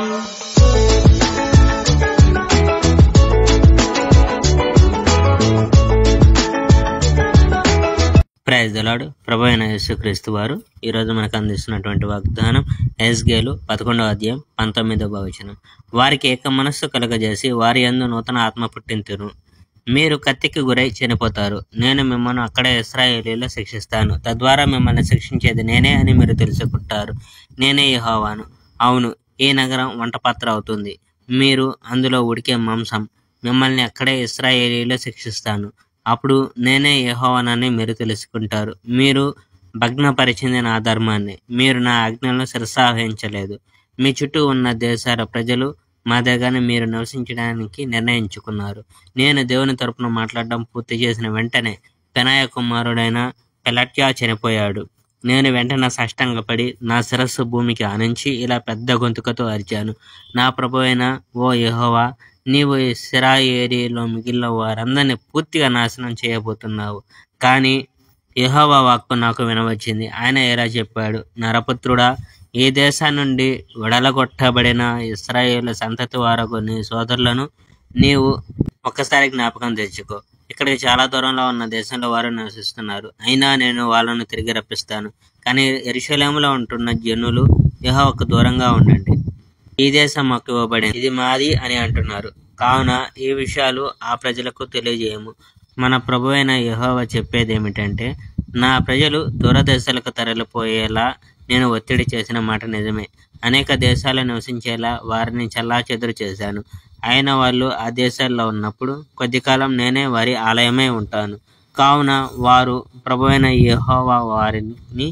Praise the lord. ప్రభు అయిన యేసుక్రీస్తు వారు ఈరోజు మనకు అందిస్తున్నటువంటి వాగ్దానం హెజ్కేలు 11వ అధ్యాయం 19వ వచనం. వారికి ఏక మనస్సు కలగజేసి వారి యందు నూతన ఆత్మ పుట్టింతును. మీరు కత్తికి గురై చనిపోతారు. నేను మిమ్మల్ని అక్కడే ఇశ్రాయేలీలో శిక్షిస్తాను. తద్వారా మిమ్మల్ని శిక్షించేది నేనే అని మీరు తెలుసుకుంటారు. నేనే యెహోవాను. అవును, ఈ నగరం వంటపాత్ర అవుతుంది. మీరు అందులో ఉడికే మాంసం. మిమ్మల్ని అక్కడే ఇశ్రాయేలీలో శిక్షిస్తాను. అప్పుడు నేనే యెహోవానని మీరు తెలుసుకుంటారు. మీరు భగ్నపరిచింది నా ధర్మాన్ని. మీరు నా ఆజ్ఞలను శిరసావహించలేదు. మీ చుట్టూ ఉన్న దేశాల ప్రజలు మా దగ్గర మీరు నివసించడానికి నిర్ణయించుకున్నారు. నేను దేవుని తరపున మాట్లాడడం పూర్తి చేసిన వెంటనే పెనాయ కుమారుడైన పెలట్యా చనిపోయాడు. నేను వెంటనే సాష్టాంగపడి నా శిరస్సు భూమికి ఆనించి ఇలా పెద్ద గొంతుకతో అరిచాను, నా ప్రభువైన ఓ యెహోవా, నీవు ఇశ్రాయేలీలో మిగిలిన వారందరినీ పూర్తిగా నాశనం చేయబోతున్నావు. కానీ యెహోవా వాక్కు నాకు వినవచ్చింది. ఆయన ఇలా చెప్పాడు, నరపుత్రుడా, ఈ దేశం నుండి విడలగొట్టబడిన ఇశ్రాయేలు సంతతి వారకు నీ సోదరులను నీవు ఒక్కసారి జ్ఞాపకం తెచ్చుకో. ఇక్కడికి చాలా దూరంలో ఉన్న దేశంలో వారు నివసిస్తున్నారు. అయినా నేను వాళ్ళను తిరిగి రప్పిస్తాను. కానీ యెరూషలేములో ఉంటున్న జనులు యెహోవాకు దూరంగా ఉండండి. ఈ దేశం మాకు ఇవ్వబడింది, ఇది మాది అని అంటున్నారు. కావున ఈ విషయాలు ఆ ప్రజలకు తెలియజేయము. మన ప్రభువైన యెహోవా చెప్పేది ఏమిటంటే, నా ప్రజలు దూరదేశాలకు తరలిపోయేలా నేను ఒత్తిడి చేసిన మాట నిజమే. అనేక దేశాలు నివసించేలా వారిని చెల్లాచెదురు చేశాను. అయిన వాళ్ళు ఆ దేశాల్లో ఉన్నప్పుడు కొద్ది కాలం నేనే వారి ఆలయమై ఉంటాను. కావున వారు ప్రభువైన యెహోవా వారిని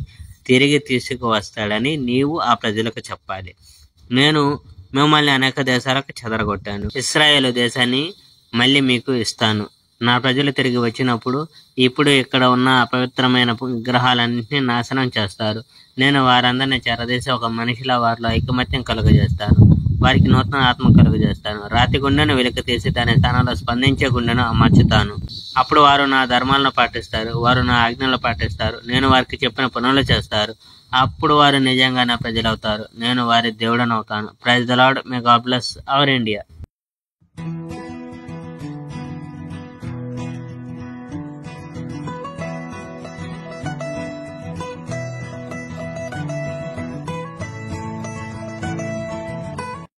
తిరిగి తీసుకువస్తాడని నీవు ఆ ప్రజలకు చెప్పాలి. నేను మిమ్మల్ని అనేక దేశాలకు చెదరగొట్టాను. ఇశ్రాయేలు దేశాన్ని మళ్ళీ మీకు ఇస్తాను. నా ప్రజలు తిరిగి వచ్చినప్పుడు ఇప్పుడు ఇక్కడ ఉన్న అపవిత్రమైన విగ్రహాలన్నింటినీ నాశనం చేస్తారు. నేను వారందరినీ చెరదీసి ఒక మనిషిలా వారిలో ఐకమత్యం కలుగజేస్తాను. వారికి నూతన ఆత్మ కలుగజేస్తాను. రాతి గుండెను వెలికి తీసి దాని స్థానంలో స్పందించే గుండెను అమర్చుతాను. అప్పుడు వారు నా ధర్మాలను పాటిస్తారు. వారు నా ఆజ్ఞలు పాటిస్తారు. నేను వారికి చెప్పిన పనులు చేస్తారు. అప్పుడు వారు నిజంగా నా ప్రజలవుతారు. నేను వారి దేవుడనవుతాను. Praise the lord. May God bless our India.